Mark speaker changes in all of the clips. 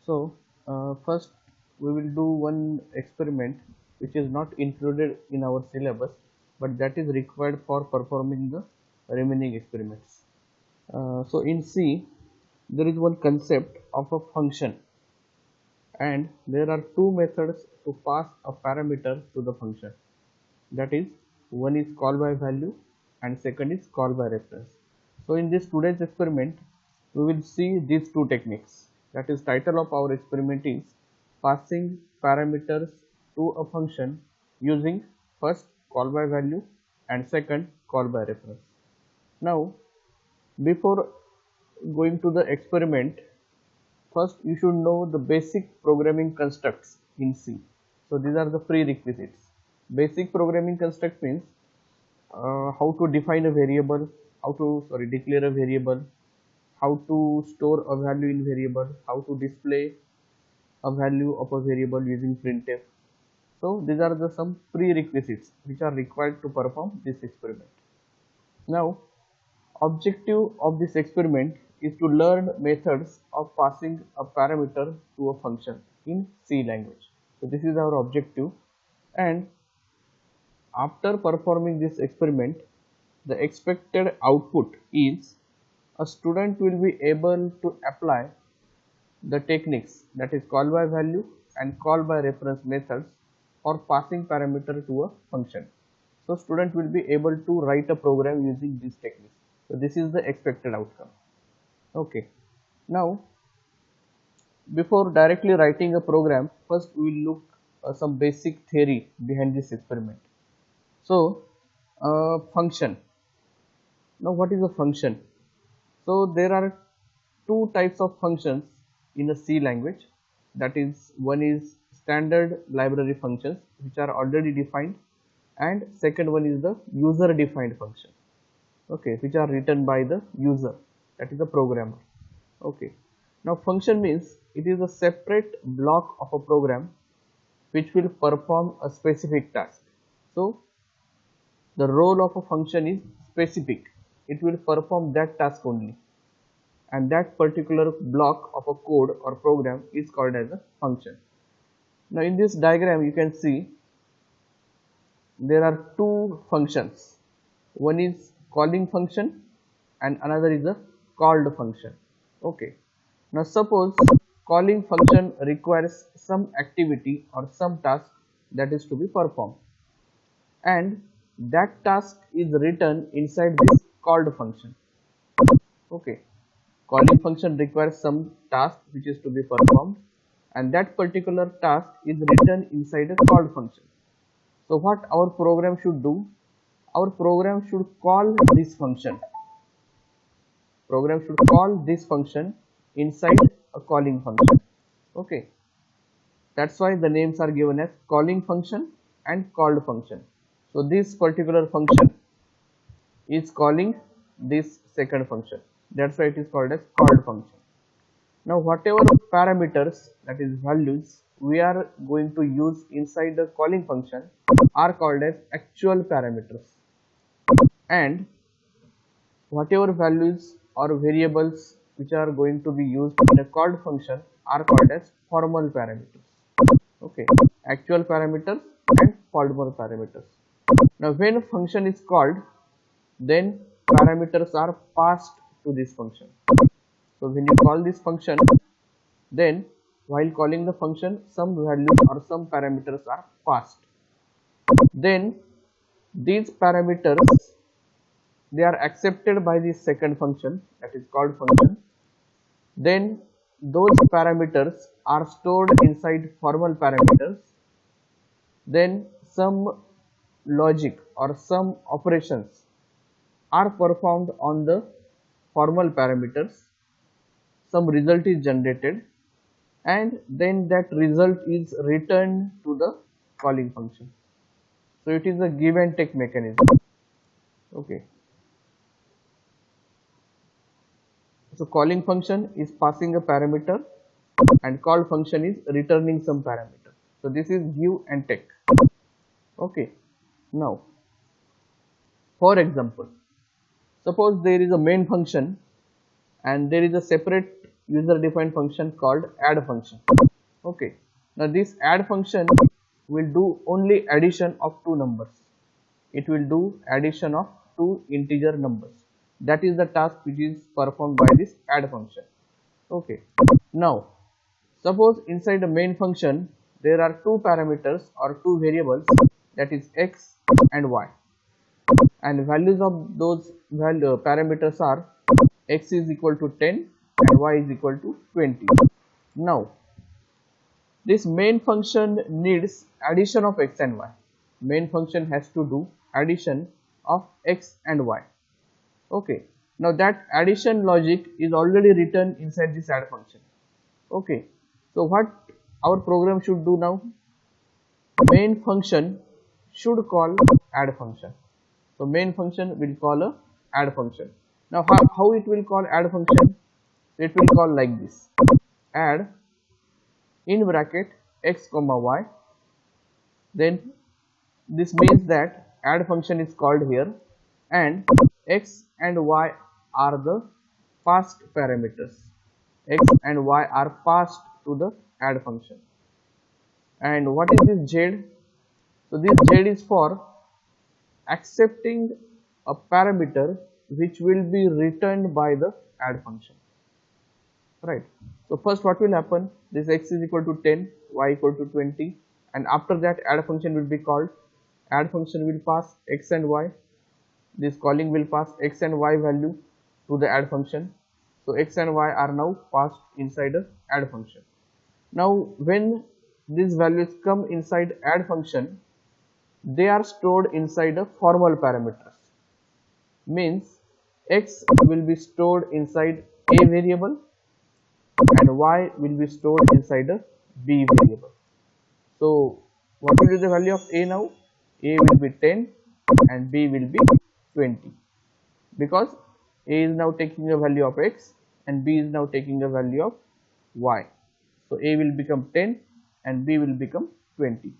Speaker 1: So first we will do one experiment which is not included in our syllabus, but that is required for performing the remaining experiments. So in C there is one concept of a function, and there are two methods to pass a parameter to the function. That is, one is call by value and second is call by reference. So in this today's experiment we will see these two techniques. That is, title of our experiment is passing parameters to a function using first call by value and second call by reference. Now before going to the experiment, first you should know the basic programming constructs in C. So these are the prerequisites. Basic programming construct means how to define a variable, how to declare a variable, how to store a value in variable, how to display a value of a variable using printf. So these are the some prerequisites which are required to perform this experiment. Now objective of this experiment is to learn methods of passing a parameter to a function in C language. So this is our objective, and after performing this experiment, the expected output is a student will be able to apply the techniques, that is call by value and call by reference methods, for passing parameter to a function. So student will be able to write a program using these techniques. So this is the expected outcome. Okay. Now before directly writing a program, first we will look some basic theory behind this experiment. So function. Now what is a function? So there are two types of functions in a C language. That is, one is standard library functions which are already defined, and second one is the user defined function, okay, which are written by the user, that is the programmer. Okay. Now function means it is a separate block of a program which will perform a specific task. So the role of a function is specific, it will perform that task only, and that particular block of a code or program is called as a function. Now in this diagram you can see there are two functions. One is calling function and another is a called function. Okay. Now suppose calling function requires some activity or some task that is to be performed, and that task is written inside this called function. Okay. Calling function requires some task which is to be performed, and that particular task is written inside a called function. So what our program should do? Our program should call this function. Program should call this function inside a calling function. Okay. That's why the names are given as calling function and called function. So this particular function is calling this second function. That's why it is called as called function. Now whatever parameters, that is values, we are going to use inside the calling function are called as actual parameters, and whatever values or variables which are going to be used in a called function are called as formal parameters. Okay, actual parameters and formal parameters. Now when a function is called, then parameters are passed to this function. So when you call this function, then while calling the function some values or some parameters are passed. Then these parameters, they are accepted by the second function, that is called function. Then those parameters are stored inside formal parameters. Then some logic or some operations are performed on the formal parameters, some result is generated, and then that result is returned to the calling function. So it is a give and take mechanism. Okay. So calling function is passing a parameter and call function is returning some parameter. So this is give and take. Okay. Now for example, suppose there is a main function and there is a separate user defined function called add function. Okay, now this add function will do only addition of two numbers. It will do addition of two integer numbers. That is the task which is performed by this add function. Okay, now suppose inside the main function there are two parameters or two variables, that is x and y, and values of those parameters are x is equal to 10 and y is equal to 20. Now this main function needs addition of x and y. Main function has to do addition of x and y. Okay, now that addition logic is already written inside this add function. Okay, so what our program should do now? Main function should call add function. So main function will call a add function. Now how it will call add function? It will call like this: add in bracket x comma y. Then this means that add function is called here, and x and y are the passed parameters. X and y are passed to the add function. And what is this z? So this z is for accepting a parameter which will be returned by the add function, right? So first what will happen, this x is equal to 10, y equal to 20, and after that add function will be called. Add function will pass x and y. This calling will pass x and y value to the add function. So x and y are now passed inside the add function. Now when these values come inside add function, they are stored inside the formal parameters. Means x will be stored inside a variable and y will be stored inside a b variable. So what will be the value of a now? A will be 10 and b will be 20, because a is now taking a value of x and b is now taking a value of y. So a will become 10 and b will become 20.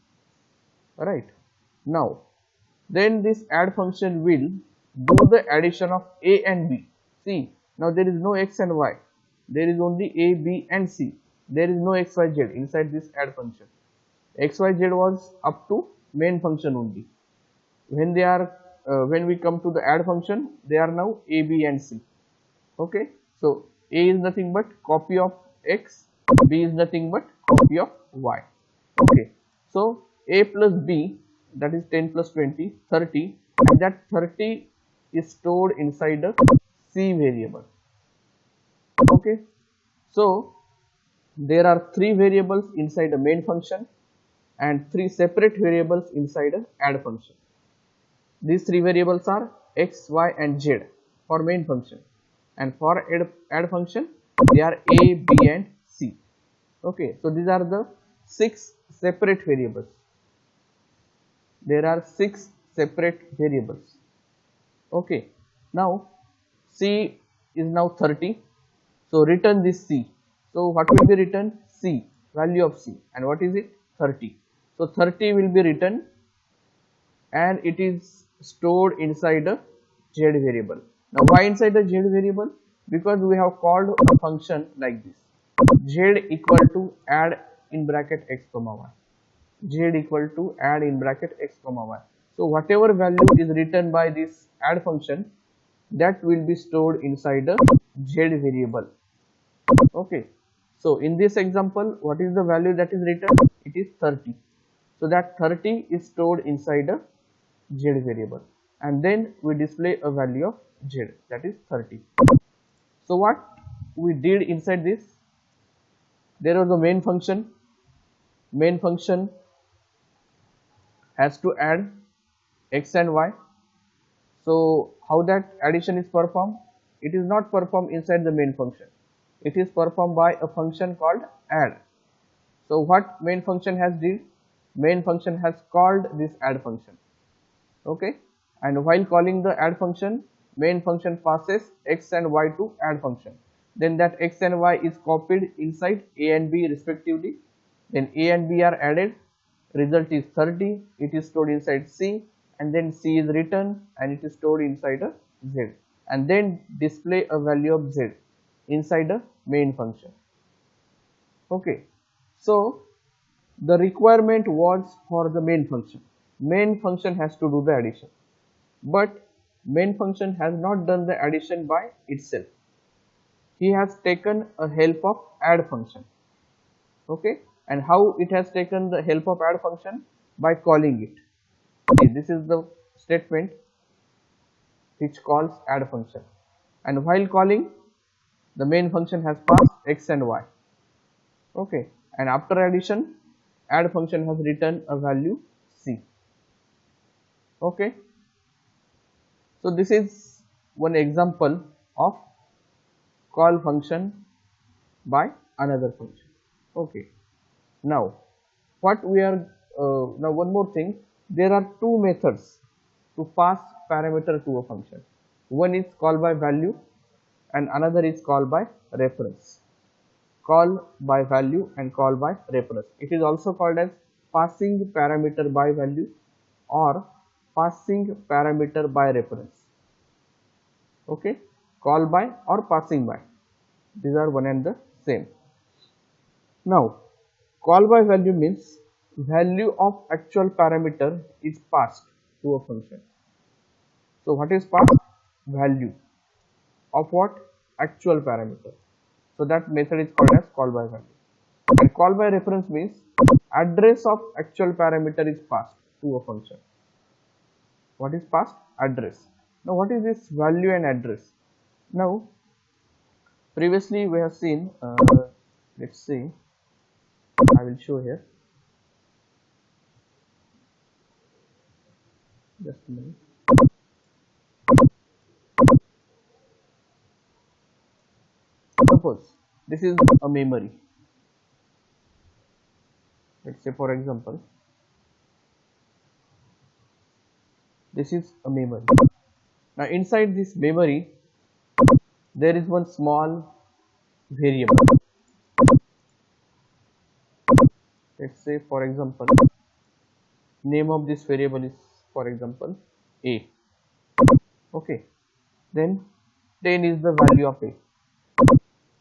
Speaker 1: Alright. Now then this add function will do the addition of a and b. See, now there is no x and y, there is only a, b and c. There is no x, y, z inside this add function. X, y, z was up to main function only. When they are when we come to the add function, they are now a, b and c. Okay, so a is nothing but copy of x, b is nothing but copy of y. Okay, so a plus b, that is 10 plus 20, 30, and that 30 is stored inside the c variable. Okay, so there are three variables inside the main function and three separate variables inside a add function. These three variables are x, y and z for main function, and for add function they are a, b and c. Okay, so these are the 6 separate variables. There are 6 separate variables. Okay, now c is now 30, so return this c. So what will be written? C, value of c, and what is it? 30. So 30 will be written and it is stored inside a z variable. Now why inside the z variable? Because we have called a function like this: z equal to add in bracket x comma y. Z equal to add in bracket x comma y. So whatever value is written by this add function, that will be stored inside a z variable. Okay, so in this example, what is the value that is written? It is 30. So that 30 is stored inside a z variable, and then we display a value of z, that is 30. So what we did inside this, there was a main function. Main function has to add x and y. So how that addition is performed? It is not performed inside the main function. It is performed by a function called add. So what main function has did? Main function has called this add function. Okay, and while calling the add function, main function passes x and y to add function. Then that x and y is copied inside a and b respectively. Then a and b are added. Result is 30. It is stored inside c, and then c is written and it is stored inside a z, and then display a value of z inside a main function. Okay, so the requirement was for the main function. Main function has to do the addition, but main function has not done the addition by itself. He has taken a help of add function. Okay, and how it has taken the help of add function? By calling it. Okay, this is the statement which calls add function, and while calling, the main function has passed x and y. Okay, and after addition, add function has returned a value c. Okay, so this is one example of call function by another function. Okay, now what we are now one more thing, there are two methods to pass parameter to a function. One is call by value and another is call by reference. Call by value and call by reference. It is also called as passing parameter by value or passing parameter by reference. Okay, call by or passing by, these are one and the same. Now, call by value means value of actual parameter is passed to a function. So what is passed? Value of what? Actual parameter. So that method is called as call by value. And call by reference means address of actual parameter is passed to a function. What is passed? Address. Now what is this value and address? Now previously we have seen, let's see, I will show here. Just a minute. Suppose this is a memory. Let's say for example, this is a memory. Now inside this memory there is one small variable. Let's say for example, name of this variable is for example a. Okay, then 10 is the value of a.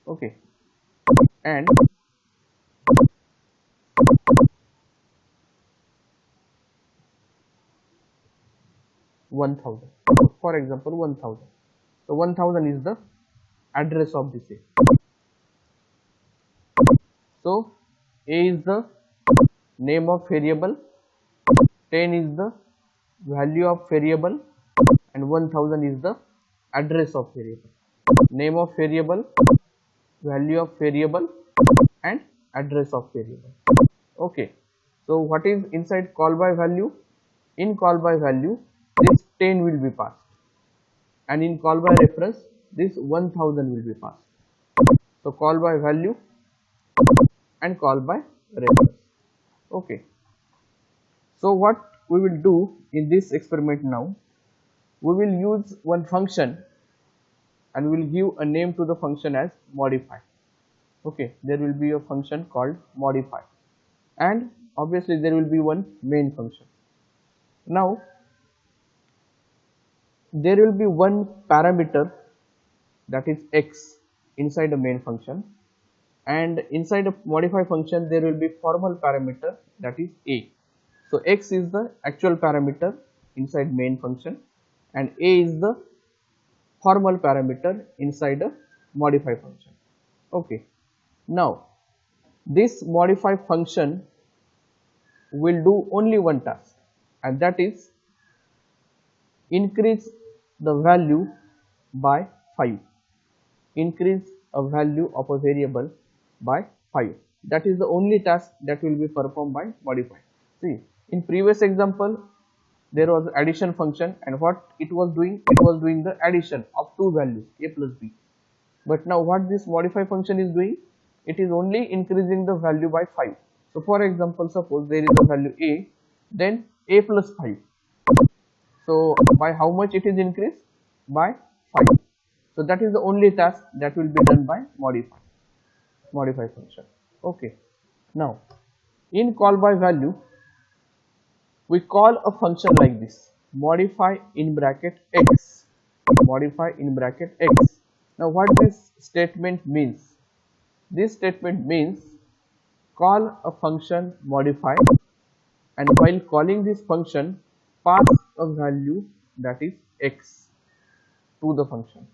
Speaker 1: Okay, and $1,000. For example, 1,000. So 1,000 is the address of this a. So a is the name of variable, 10 is the value of variable, and 1,000 is the address of variable. Name of variable, value of variable, and address of variable. Okay, so what is inside call by value? In call by value, this 10 will be passed, and in call by reference, this 1,000 will be passed. So call by value and call by reference. Okay, so what we will do in this experiment now, we will use one function and we will give a name to the function as modify. Okay, there will be a function called modify, and obviously there will be one main function. Now there will be one parameter, that is x, inside a main function, and inside a modify function there will be formal parameter, that is a. So x is the actual parameter inside main function and a is the formal parameter inside a modify function. Okay, now this modify function will do only one task, and that is increase the value by 5. Increase a value of a variable by 5. That is the only task that will be performed by modify. See, in previous example there was addition function, and what it was doing? It was doing the addition of two values, a plus b. But now what this modify function is doing? It is only increasing the value by 5. So for example, suppose there is a value a, then a plus 5. So by how much it is increased? By 5. So that is the only task that will be done by modify function. Okay, now in call by value, we call a function like this, modify in bracket x, modify in bracket x. Now what this statement means? This statement means call a function modify, and while calling this function pass a value, that is x, to the function.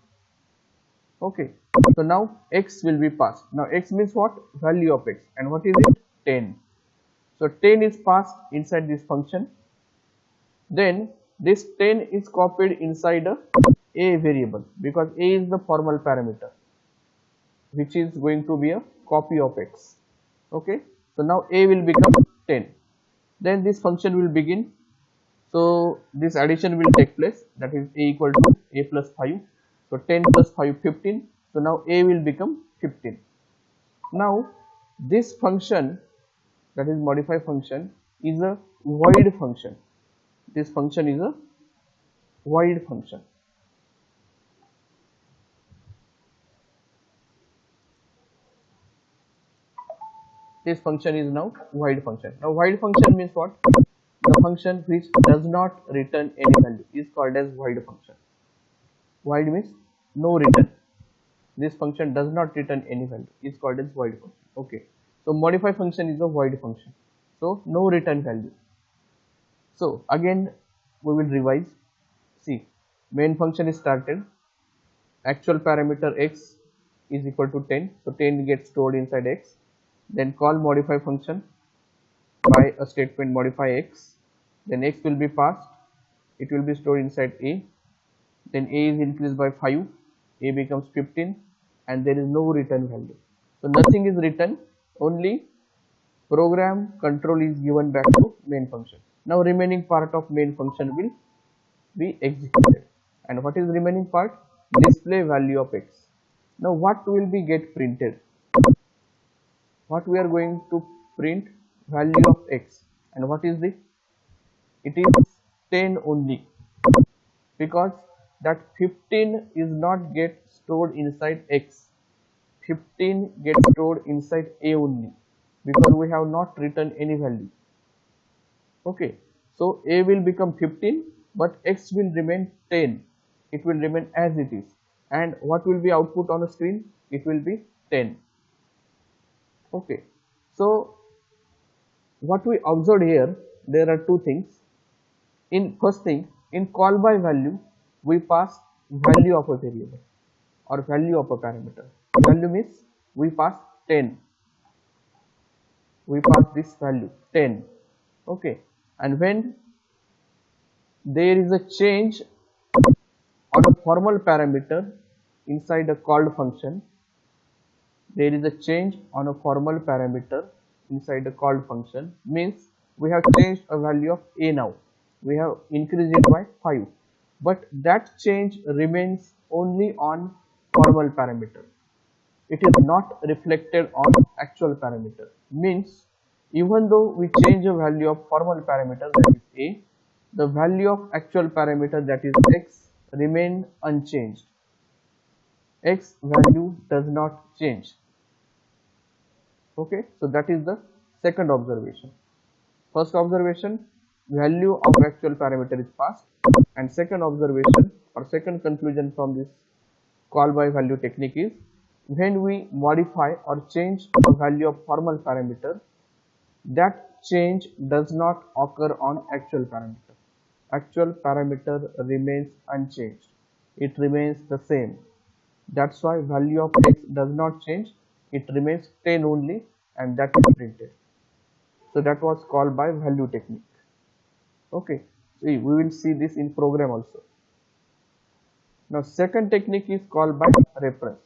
Speaker 1: Okay, so now x will be passed. Now x means what? Value of x, and what is it? 10. So 10 is passed inside this function. Then this 10 is copied inside a variable, because a is the formal parameter which is going to be a copy of x. Okay, so now a will become 10. Then this function will begin. So this addition will take place, that is a equal to a plus 5. So 10 plus 5, 15. So now a will become 15. Now this function, that is modify function, is a void function. This function is a void function. This function is now void function. Now void function means what? The function which does not return any value is called as void function. Void means no return. This function does not return any value is called as void function. Okay, so modify function is a void function, so no return value. So again we will revise. See, main function is started, actual parameter x is equal to 10, so 10 gets stored inside x. Then call modify function by a statement modify x, then x will be passed, it will be stored inside a, then a is increased by 5, a becomes 15, and there is no return value. So nothing is written, only program control is given back to main function. Now remaining part of main function will be executed. And what is remaining part? Display value of x. Now what will be get printed? What we are going to print? Value of x. And what is the? It is 10 only, because that 15 is not get stored inside x. 15 gets stored inside a only, because we have not written any value. Okay, so a will become 15, but x will remain 10. It will remain as it is. And what will be output on the screen? It will be 10. Okay, so what we observed here, there are two things. In first thing, in call by value, we pass value of a variable or value of a parameter. Value means we pass 10. We pass this value 10. Okay, and when there is a change on a formal parameter inside a called function, there is a change on a formal parameter inside a called function, means we have changed a value of a now. We have increased it by 5, but that change remains only on formal parameter. It is not reflected on actual parameter. Means even though we change a value of formal parameter, that is a, the value of actual parameter, that is x, remain unchanged. X value does not change. Okay, so that is the second observation. First observation, value of actual parameter is passed, and second observation or second conclusion from this call by value technique is, when we modify or change a value of formal parameter, that change does not occur on actual parameter. Actual parameter remains unchanged. It remains the same. That's why value of x does not change. It remains 10 only, and that is printed. So that was called by value technique. Okay, see, we will see this in program also. Now second technique is called by reference.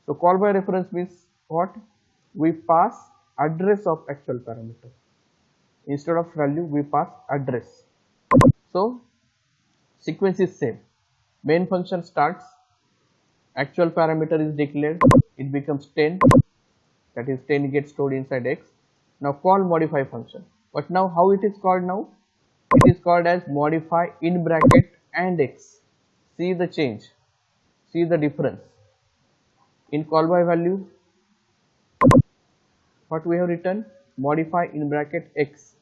Speaker 1: So call by reference means what? We pass address of actual parameter. Instead of value, we pass address. So sequence is same. Main function starts, actual parameter is declared, it becomes 10, that is 10 gets stored inside x. Now call modify function, but now how it is called now? It is called as modify in bracket and x. See the change, see the difference. In call by value, what we have written? Modify in bracket x,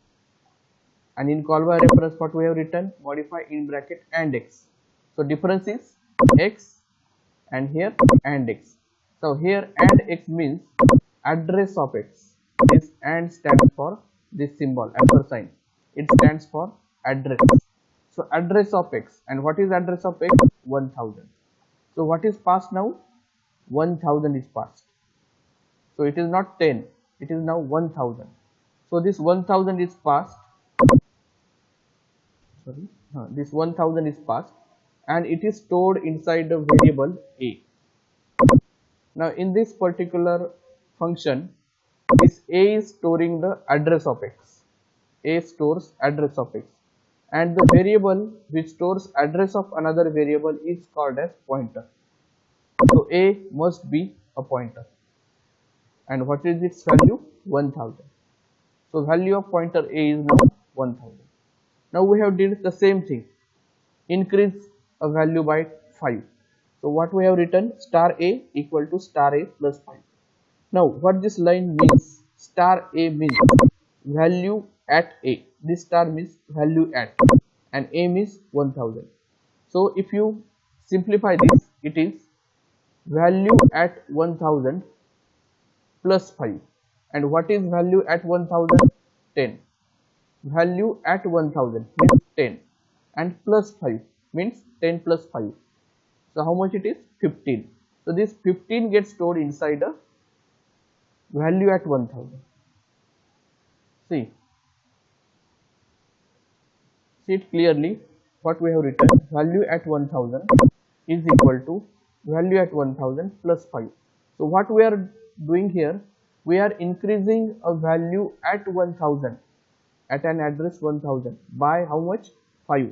Speaker 1: and in call by reference, what we have written? Modify in bracket and x. So difference is x, and here and x. So here and x means address of x. This and stands for this symbol ampersand. It stands for address. So address of x, and what is address of x? 1000. So what is passed now? 1000 is passed. So it is not 10, it is now 1000. So this 1000 is passed. Sorry, this 1000 is passed, and it is stored inside the variable a. Now in this particular function, this a is storing the address of x. A stores address of x, and the variable which stores address of another variable is called as pointer. So a must be a pointer, and what is its value? 1000. So value of pointer a is now 1000. Now we have did the same thing, increase a value by 5. So what we have written? Star a equal to star a plus 5. Now what this line means? Star a means value at a. This star means value at, and a means 1000. So if you simplify this, it is value at 1000 plus 5. And what is value at 1000? 10. Value at 1000 means 10, and plus 5 means 10 plus 5. So how much it is? 15. So this 15 gets stored inside a value at 1000. See it clearly. What we have written, value at 1000 is equal to value at 1000 plus 5. So what we are doing here, we are increasing a value at 1000, at an address 1000, by how much? 5.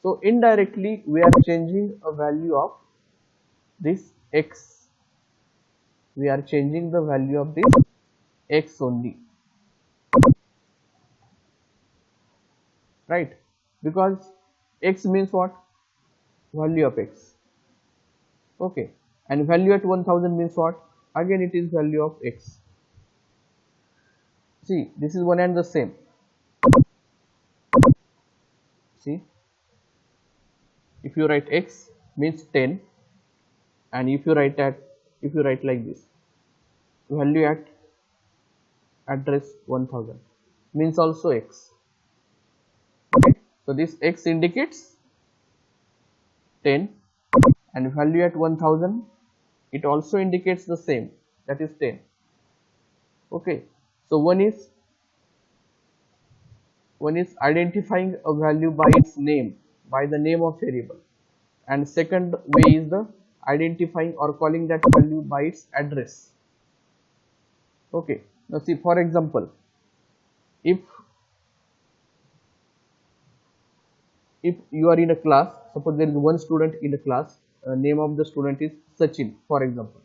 Speaker 1: So indirectly we are changing a value of this x. We are changing the value of this x only, right? Because x means what? Value of x. Okay, and value at 1000 means what? Again it is value of x. See, this is one and the same. See, if you write x means 10, and if you write like this, value at address 1000 means also x. Okay, so this x indicates 10, and value at 1000, it also indicates the same, that is 10. Okay, so one is identifying a value by its name, by the name of variable, and second way is the identifying or calling that value by its address. Okay, now see, for example, if you are in a class, suppose there is one student in a class, name of the student is Sachin, for example,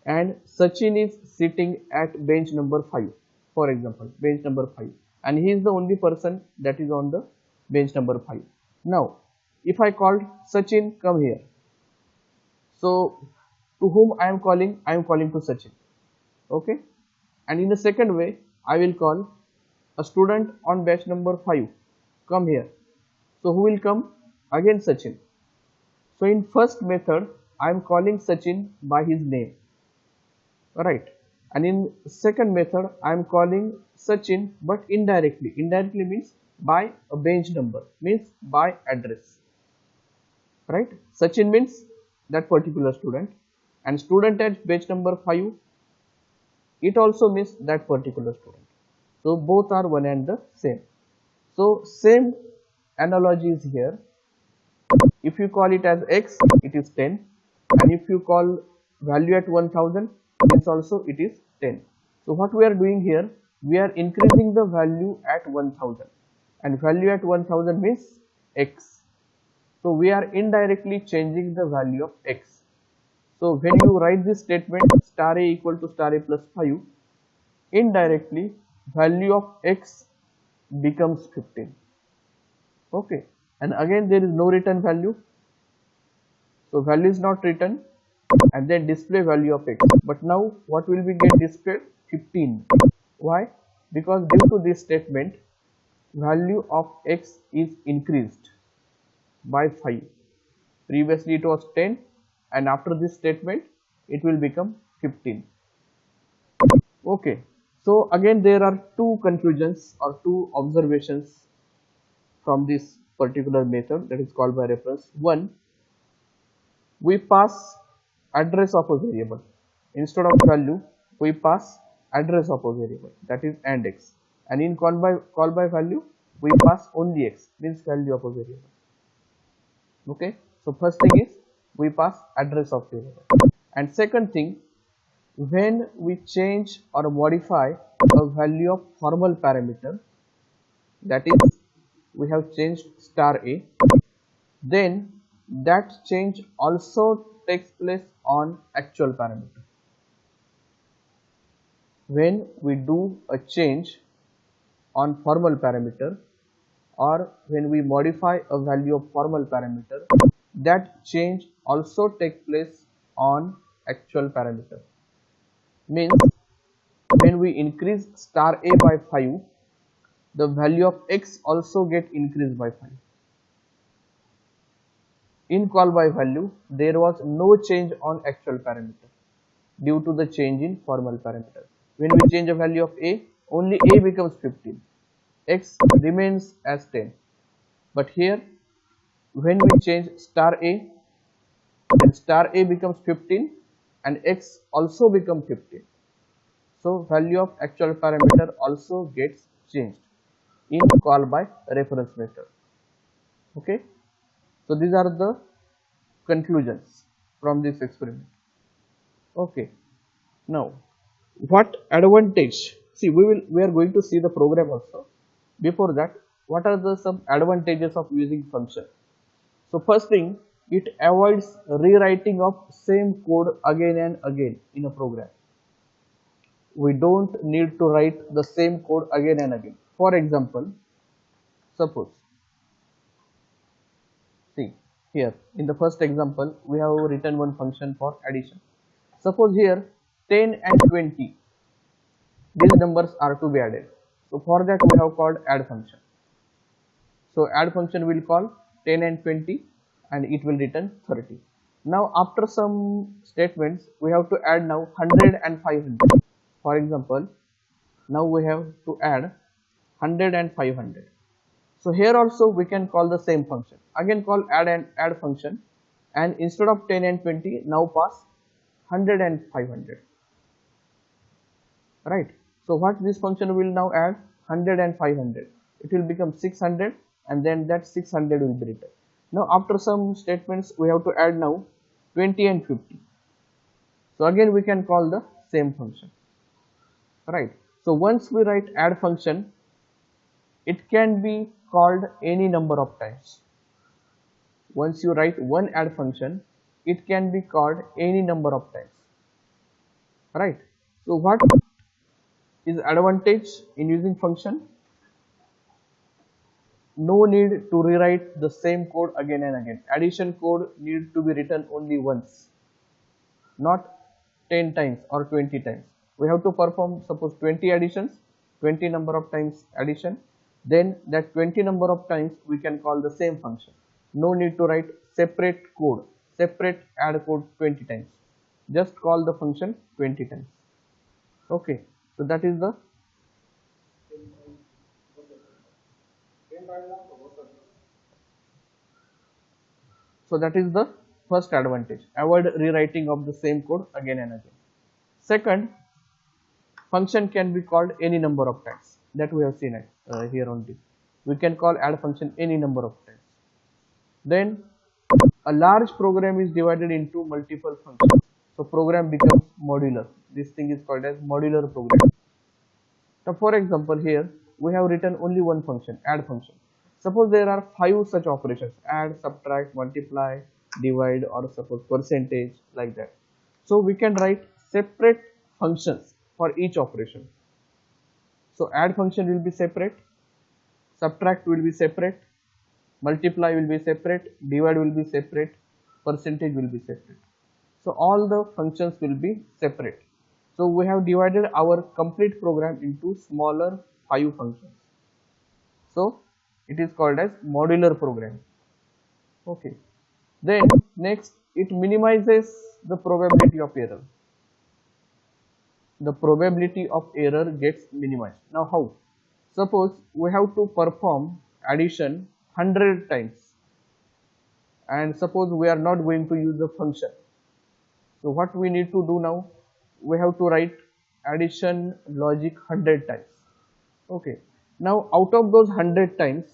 Speaker 1: and Sachin is sitting at bench number 5, for example, bench number 5, and he is the only person that is on the bench number 5. Now if I called Sachin, come here, so to whom I am calling? I am calling to Sachin. Okay, and in the second way I will call a student on batch number 5, come here, so who will come? Again Sachin. So in first method I am calling Sachin by his name, right, and in second method I am calling Sachin but indirectly. Indirectly means by a bench number, means by address, right? Sachin means that particular student, and student at bench number 5, it also means that particular student. So both are one and the same. So same analogy is here. If you call it as x, it is 10, and if you call value at 1000, means also it is 10. So what we are doing here, we are increasing the value at 1000, and value at 1000 means x. So we are indirectly changing the value of x. So when you write this statement star a equal to star a plus 5, indirectly value of x becomes 15. Okay, and again there is no return value, so value is not written, and then display value of x. But now what will be get displayed? 15. Why? Because due to this statement value of x is increased by 5. Previously it was 10, and after this statement it will become 15. Okay, so again there are two conclusions or two observations from this particular method that is called by reference. One, we pass address of a variable. Instead of value, we pass address of a variable, that is and x. And in call by value, we pass only x, means value of a variable. Okay, so first thing is we pass address of variable. And second thing, when we change or modify a value of formal parameter, that is we have changed star a, then that change also takes place on actual parameter. When we do a change on formal parameter or when we modify a value of formal parameter, that change also takes place on actual parameter. Means when we increase star a by 5, the value of x also get increased by 5. In call by value, there was no change on actual parameter due to the change in formal parameter. When we change a value of a, only a becomes 15, x remains as 10. But here, when we change star a, then star a becomes 15 and x also becomes 15. So value of actual parameter also gets changed in call by reference method. Okay, so these are the conclusions from this experiment. Okay, now what advantage? See, we are going to see the program also. Before that, what are the some advantages of using function? So first thing, it avoids rewriting of same code again and again in a program. We don't need to write the same code again and again. For example, suppose, see here in the first example, we have written one function for addition. Suppose here 10 and 20, these numbers are to be added. So for that we have called add function. So add function will call 10 and 20 and it will return 30. Now after some statements, we have to add now 100 and 500. For example, now we have to add 100 and 500. So here also we can call the same function. Again call add function, and instead of 10 and 20, now pass 100 and 500. Right. So what this function will now add? 100 and 500. It will become 600 and then that 600 will be written. Now after some statements, we have to add now 20 and 50. So again we can call the same function. Right. So once we write add function, it can be called any number of times. Once you write one add function, it can be called any number of times. Right. So what is advantage in using function? No need to rewrite the same code again and again. Addition code needs to be written only once, not 10 times or 20 times. We have to perform suppose 20 additions, 20 number of times addition, then that 20 number of times we can call the same function. No need to write separate code, separate add code 20 times. Just call the function 20 times. Okay, so that is the first advantage. Avoid rewriting of the same code again and again. Second, function can be called any number of times. That we have seen here only. We can call add function any number of times. Then a large program is divided into multiple functions. So program becomes modular. This thing is called as modular program. Now for example, here we have written only one function, add function. Suppose there are 5 such operations: add, subtract, multiply, divide, or suppose percentage, like that. So we can write separate functions for each operation. So add function will be separate, subtract will be separate, multiply will be separate, divide will be separate, percentage will be separate. So all the functions will be separate. So we have divided our complete program into smaller 5 functions. So it is called as modular program. Okay. Then next, it minimizes the probability of error. the probability of error gets minimized. Now how? Suppose we have to perform addition 100 times, and suppose we are not going to use a function. So what we need to do now? We have to write addition logic 100 times. Okay. Now out of those 100 times,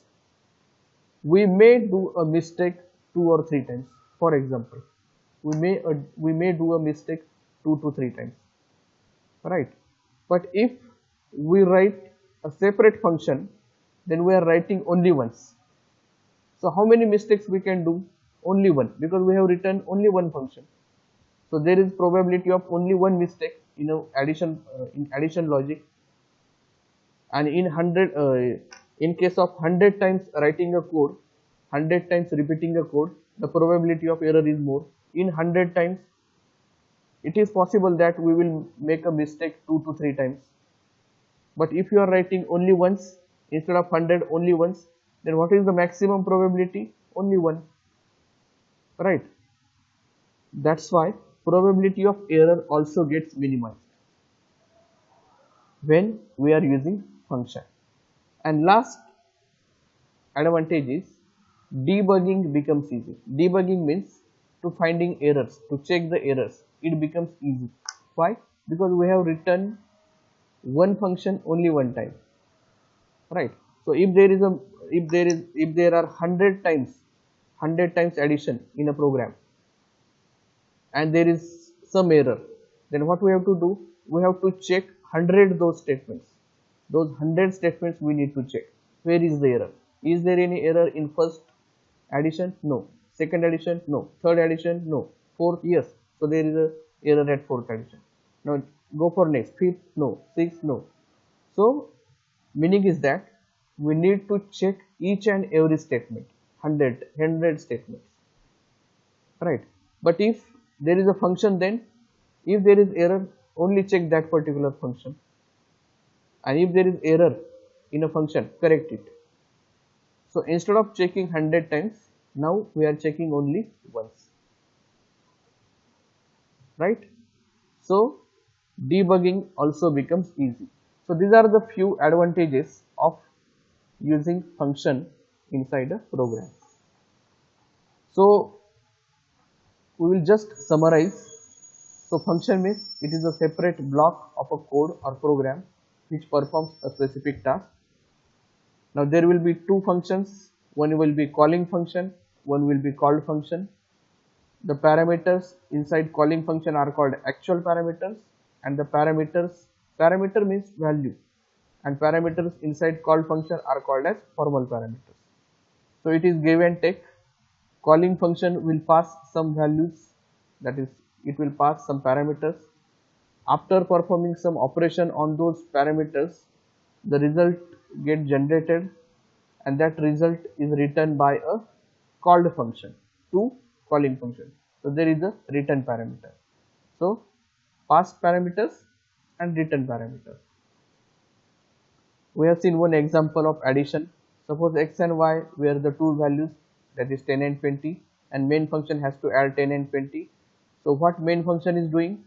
Speaker 1: we may do a mistake 2 or 3 times. For example, we may do a mistake 2 to 3 times, right? But if we write a separate function, then we are writing only once. So how many mistakes we can do? Only one, because we have written only one function. So there is probability of only one mistake in addition logic, and in case of 100 times writing a code, 100 times repeating a code, the probability of error is more. In 100 times, it is possible that we will make a mistake 2 to 3 times. But if you are writing only once, instead of 100 only once, then what is the maximum probability? Only one, right? That's why probability of error also gets minimized when we are using function. And last advantage is debugging becomes easy. Debugging means to finding errors, to check the errors. It becomes easy. Why? Because we have written one function only one time, right? So if there are 100 times addition in a program, and there is some error, then what we have to do? We have to check 100 those statements. Those 100 statements we need to check. Where is the error? Is there any error in first addition? No. Second addition? No. Third addition? No. Fourth? Yes. So there is a error at fourth addition. Now go for next. Fifth? No. Sixth? No. So meaning is that we need to check each and every statement. 100 statements, right? But if there is a function, then if there is error, only check that particular function, and if there is error in a function, correct it. So instead of checking 100 times, now we are checking only once, right? So debugging also becomes easy. So these are the few advantages of using function inside a program. So we will just summarize. So function means it is a separate block of a code or program which performs a specific task. Now there will be two functions. One will be calling function, one will be called function. The parameters inside calling function are called actual parameters, and the parameter means value, and parameters inside called function are called as formal parameters. So it is give and take. Calling function will pass some values, that is, it will pass some parameters. After performing some operation on those parameters, the result get generated, and that result is written by a called function to calling function. So there is a return parameter. So past parameters and return parameters. We have seen one example of addition. Suppose x and y were the two values, that is 10 and 20, and main function has to add 10 and 20. So what main function is doing?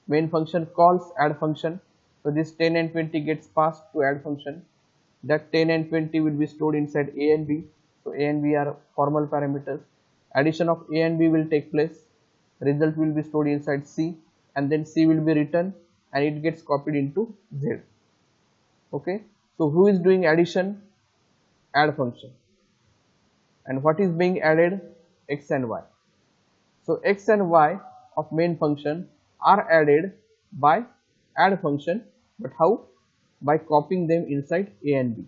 Speaker 1: Main function calls add function. So this 10 and 20 gets passed to add function. That 10 and 20 will be stored inside a and b. So a and b are formal parameters. Addition of a and b will take place. Result will be stored inside c, and then c will be written, and it gets copied into z. Okay. So who is doing addition? Add function. And what is being added? X and y. So x and y of main function are added by add function, but how? By copying them inside a and b.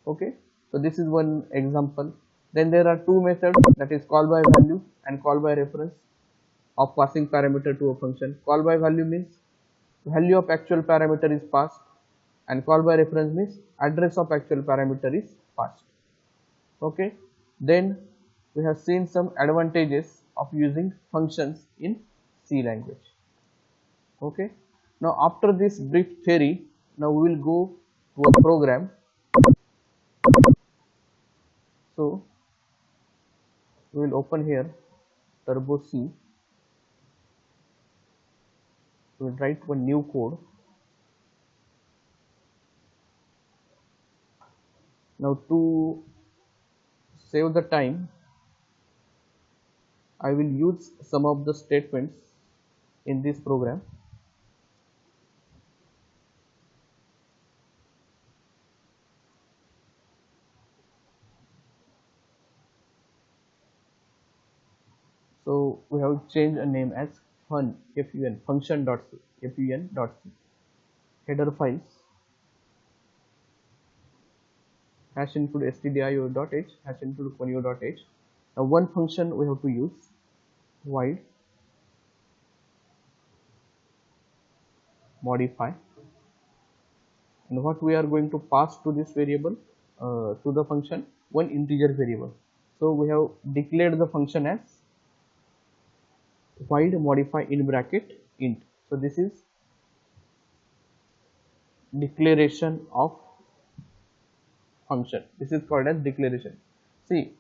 Speaker 1: Okay. So this is one example. Then there are two methods, that is call by value and call by reference, of passing parameter to a function. Call by value means value of actual parameter is passed, and call by reference means address of actual parameter is passed. Okay. Then we have seen some advantages of using functions in C language. Okay. Now after this brief theory, now we will go to a program. So we will open here Turbo C. we'll write one new code. Now to save the time, I will use some of the statements in this program. So we have changed a name as fun function.c header files hash include stdio.h hash include conio.h. Now one function we have to use, void modify, and what we are going to pass to this variable, to the function, one integer variable. So we have declared the function as void modify in bracket int. So this is declaration of function. This is called as declaration. See,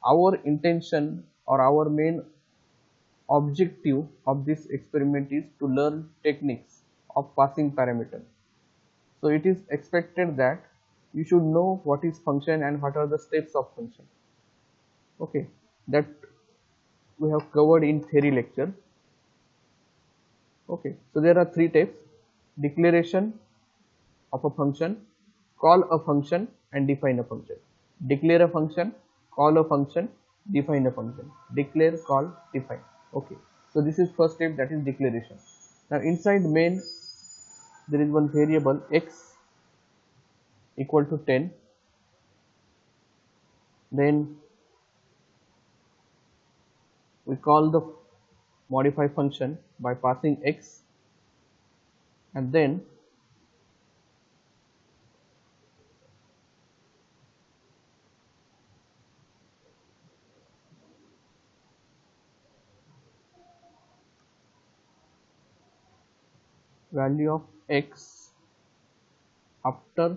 Speaker 1: our intention or our main objective of this experiment is to learn techniques of passing parameter. So it is expected that you should know what is function and what are the steps of function. Okay, that we have covered in theory lecture. Okay, so there are three types: declaration of a function, call a function, and define a function. Declare a function, call a function, define a function. Declare, call, define. Okay, so this is first step, that is declaration. Now inside main there is one variable x equal to 10. Then we call the modify function by passing x, and then value of x after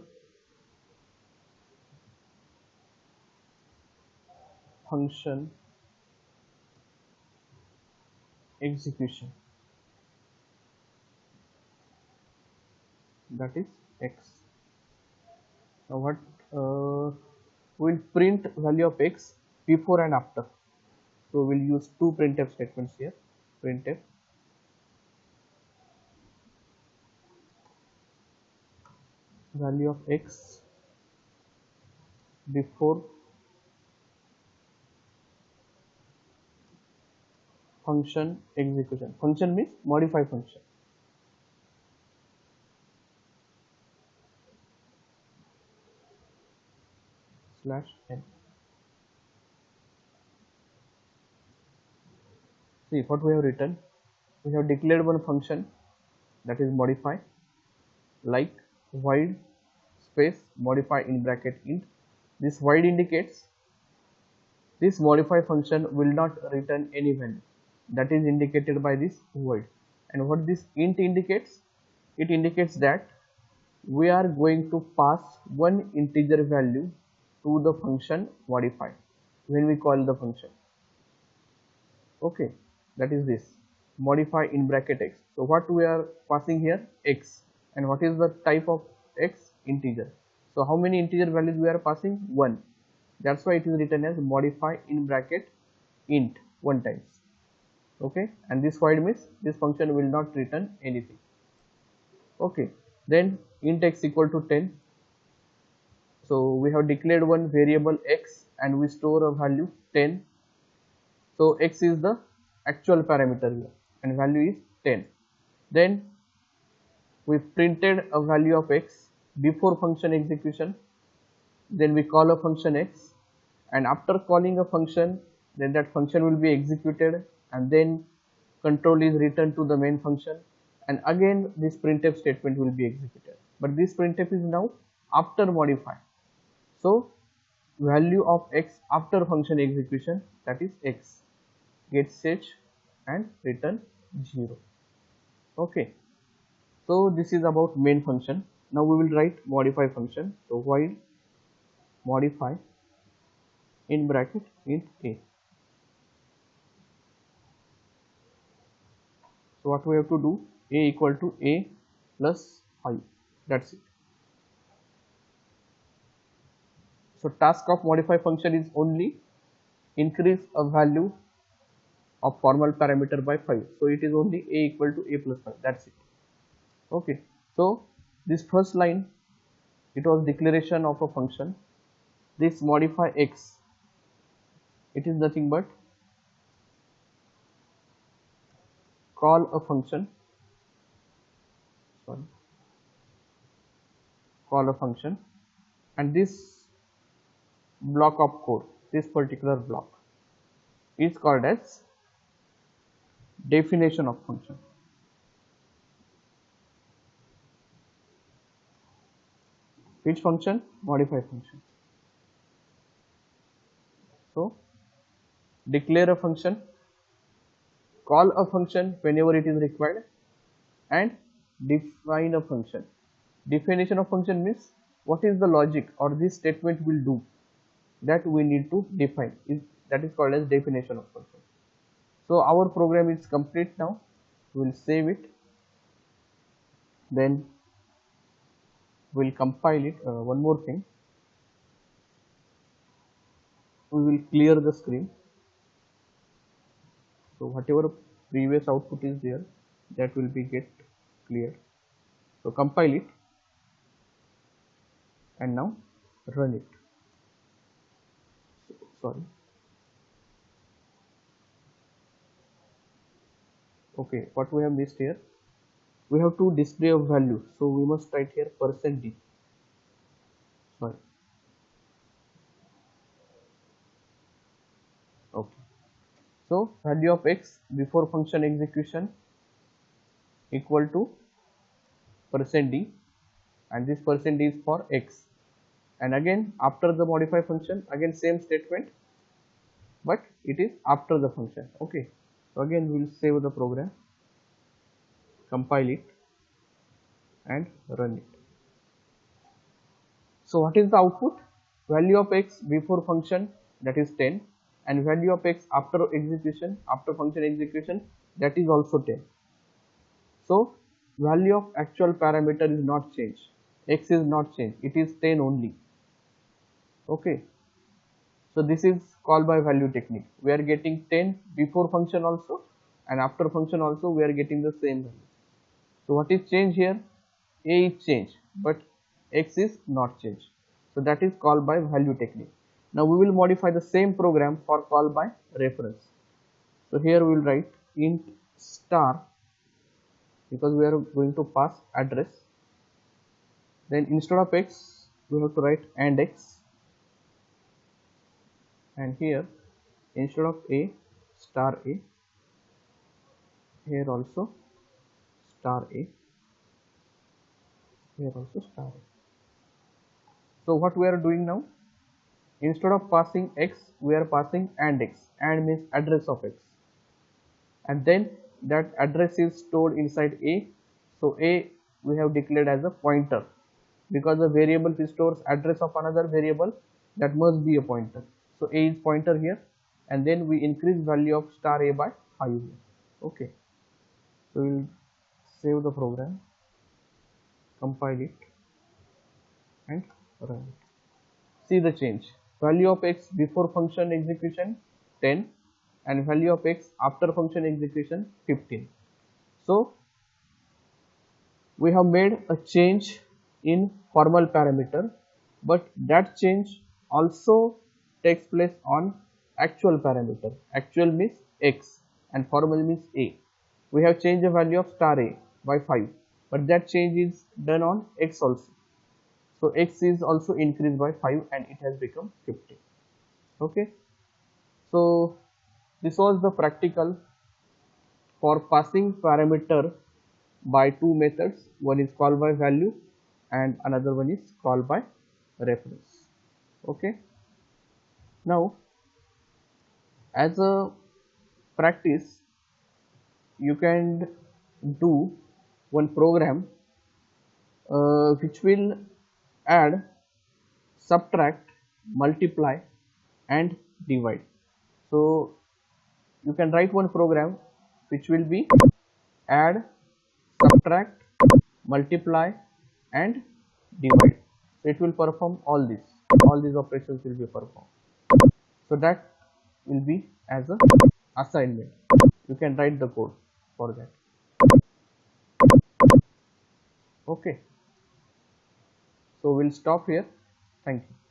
Speaker 1: function execution, that is x. Now what we will print value of x before and after. So we will use two printf statements here. Printf value of x before function execution. Function means modify function. Slash n. See what we have written. We have declared one function, that is modify, like void space modify in bracket int. This void indicates this modify function will not return any value, that is indicated by this void. And what this int indicates? It indicates that we are going to pass one integer value to the function modify when we call the function. Okay, that is this modify in bracket x. So what we are passing here? X. And what is the type of x? Integer. So how many integer values we are passing? 1. That's why it is written as modify in bracket int 1 times. Okay, and this void means this function will not return anything. Okay, then int x equal to 10. So we have declared one variable x and we store a value 10. So x is the actual parameter here and value is 10. Then we printed a value of x before function execution. Then we call a function x, and after calling a function, then that function will be executed, and then control is returned to the main function, and again this printf statement will be executed. But this printf is now after modify. So value of x after function execution, that is x, gets set and return 0. Okay, so this is about main function. Now we will write modify function. So void modify in bracket int a. So what we have to do? a equal to a plus 5. That's it. So task of modify function is only increase a value of formal parameter by 5. So it is only a equal to a plus 5. That's it. Okay. So this first line, it was declaration of a function. This modify x, it is nothing but call a function. Sorry. Call a function, and this block of code, this particular block, is called as definition of function. Which function? Modify function. So declare a function, call a function whenever it is required, and define a function. Definition of function means what is the logic or this statement will do, that we need to define. That is called as definition of function. So our program is complete now. We will save it, then we will compile it. One more thing, we will clear the screen. So whatever previous output is there, that will be get cleared. So compile it and now run it. Sorry. Okay, what we have missed here? We have to display of value, so we must write here %d. Sorry. Okay. So value of x before function execution equal to %d, and this %d is for x. And again after the modify function, again same statement, but it is after the function. Okay. So again we will save the program, compile it and run it. So what is the output? Value of x before function, that is 10, and value of x after execution, after function execution, that is also 10. So value of actual parameter is not changed, x is not changed, it is 10 only. Okay. So this is called by value technique. We are getting 10 before function also, and after function also we are getting the same value. So what is changed here? A is changed, but x is not changed. So that is called by value technique. Now we will modify the same program for call by reference. So here we will write int star, because we are going to pass address. Then instead of x we have to write and x, and here instead of a, star a, here also star a, here also star a. So what we are doing now, instead of passing x we are passing and x, and means address of x, and then that address is stored inside a. So a we have declared as a pointer, because the variable stores address of another variable, that must be a pointer. So a is pointer here, and then we increase value of star a by 5 here. Okay. So we will save the program, compile it and run it. See the change. Value of x before function execution 10, and value of x after function execution 15. So we have made a change in formal parameter, but that change also takes place on actual parameter. Actual means x and formal means a. We have changed the value of star a by 5, but that change is done on x also. So x is also increased by 5 and it has become 50. Okay. So this was the practical for passing parameter by two methods. One is call by value and another one is call by reference. Okay. Now as a practice, you can do one program which will add, subtract, multiply and divide. So you can write one program which will be add, subtract, multiply and divide. So it will perform all these operations will be performed. So that will be as a assignment. You can write the code for that. Okay, so we'll stop here. Thank you.